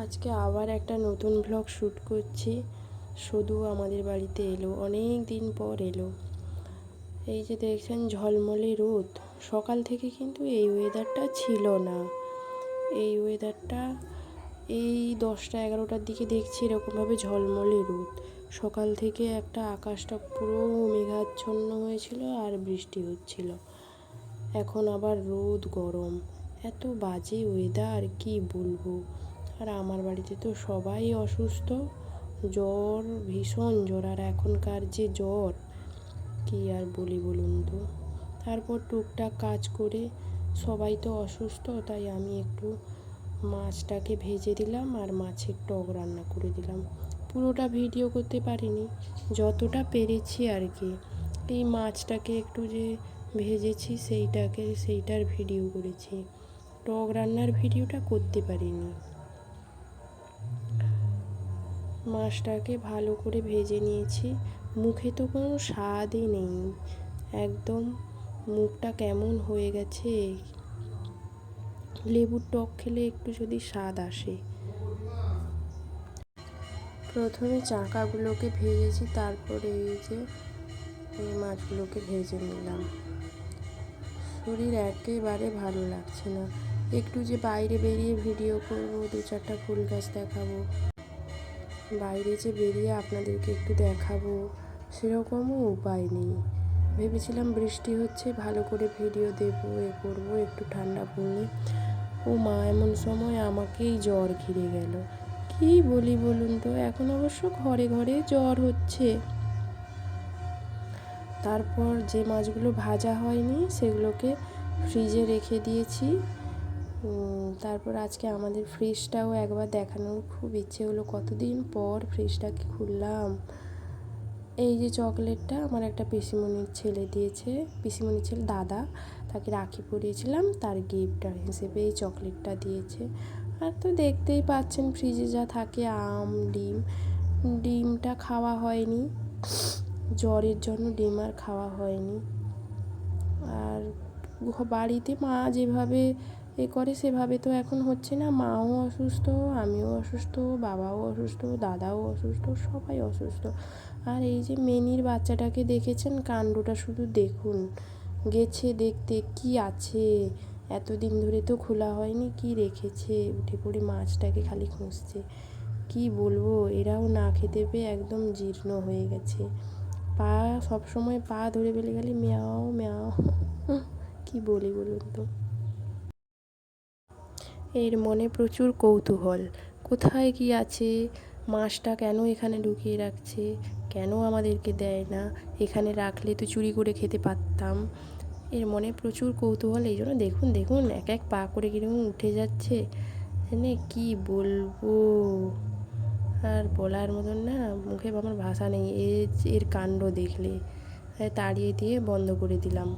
আজকে আবার একটা নতুন ব্লগ শ্যুট করছি। শুধু আমাদের বাড়িতে এলো, অনেক দিন পর এলো। এই যে দেখছেন ঝলমলে রোদ, সকাল থেকে কিন্তু এই ওয়েদারটা ছিল না। এই ওয়েদারটা এই 10টা-11টার দিকে দেখছি এরকমভাবে ঝলমলে রোদ। সকাল থেকে একটা আকাশটা পুরো মেঘাচ্ছন্ন হয়েছিল আর বৃষ্টি হচ্ছিল। এখন আবার রোদ, গরম, এত বাজে ওয়েদার কি বলবো। আর আমার বাড়িতে তো সবাই অসুস্থ, জ্বর, ভীষণ জ্বর। আর এখনকার যে জ্বর কি আর বলি বলুন তো। তারপর টুকটাক কাজ করে সবাই তো অসুস্থ, তাই আমি একটু মাছটাকে ভেজে দিলাম আর মাছের টক রান্না করে দিলাম। পুরোটা ভিডিও করতে পারিনি, যতটা পেরেছি আর কি। এই মাছটাকে একটু যে ভেজেছি সেইটার ভিডিও করেছি, টক রান্নার ভিডিওটা করতে পারিনি। মাছটাকে ভালো করে ভেজে নিয়েছি। মুখে তো কোনো স্বাদই নেই, একদম মুখটা কেমন হয়ে গেছে। লেবুর টক খেলে একটু যদি স্বাদ আসে। প্রথমে চাকাগুলোকে ভেজেছি, তারপরে এই যে এই মাছগুলোকে ভেজে নিলাম। শরীর একেবারে ভালো লাগছে না। একটু যে বাইরে বেরিয়ে ভিডিও করব, 2-4টা ফুল গাছ দেখাবো, বাইরে যে বেরিয়ে আপনাদেরকে একটু দেখাবো, সেরকমও উপায় নেই। ভেবেছিলাম বৃষ্টি হচ্ছে, ভালো করে ভিডিও দেবো, করবো, একটু ঠান্ডা পড়লে। ও মা, এমন সময় আমাকেই জ্বর ঘিরে গেল। কি বলি বলুন তো। এখন অবশ্য ঘরে ঘরে জ্বর হচ্ছে। তারপর যে মাছগুলো ভাজা হয়নি সেগুলোকে ফ্রিজে রেখে দিয়েছি। তারপর আজকে আমাদের ফ্রিজটাও একবার দেখানোর খুব ইচ্ছে হলো। কতদিন পর ফ্রিজটাকে খুললাম। এই যে চকলেটটা আমার একটা পিসিমণির ছেলে দিয়েছে, পিসিমণির ছেলে দাদা, তাকে রাখি পরিয়েছিলাম, তার গিফট হিসেবে এই চকলেটটা দিয়েছে। আর তো দেখতেই পাচ্ছেন ফ্রিজে যা থাকে, আম, ডিমটা খাওয়া হয়নি, জ্বরের জন্য ডিম আর খাওয়া হয়নি। আর বাড়িতে মা যেভাবে করে সেভাবে তো এখন হচ্ছে না। মাও অসুস্থ, আমিও অসুস্থ, বাবাও অসুস্থ, দাদাও অসুস্থ, সবাই অসুস্থ। আর এই যে মেনির বাচ্চাটাকে দেখেছেন, কাণ্ডটা শুধু দেখুন। গেছে দেখতে কি আছে, এতদিন ধরে তো খোলা হয়নি, কি রেখেছে, উঠে পড়ে মাছটাকে খালি খুঁজছে। কি বলবো, এরাও না খেতে পেয়ে একদম জীর্ণ হয়ে গেছে। পা সবসময় পা ধরে ফেলে গেলে ম্যাও ম্যাও। কি বলি বলুন তো। এর মনে প্রচুর কৌতূহল, কোথায় কি আছে, মাছটা কেন এখানে ঢুকিয়ে রাখছে, কেন আমাদেরকে দেয় না, এখানে রাখলে তো চুরি করে খেতে পারতাম। এর মনে প্রচুর কৌতূহল, এই জন্য দেখুন দেখুন এক এক পা করে কীরকম উঠে যাচ্ছে। মানে কি বলবো, আর বলার মতন না, মুখে আমার ভাষা নেই এর কাণ্ড দেখলে। তাড়িয়ে দিয়ে বন্ধ করে দিলাম।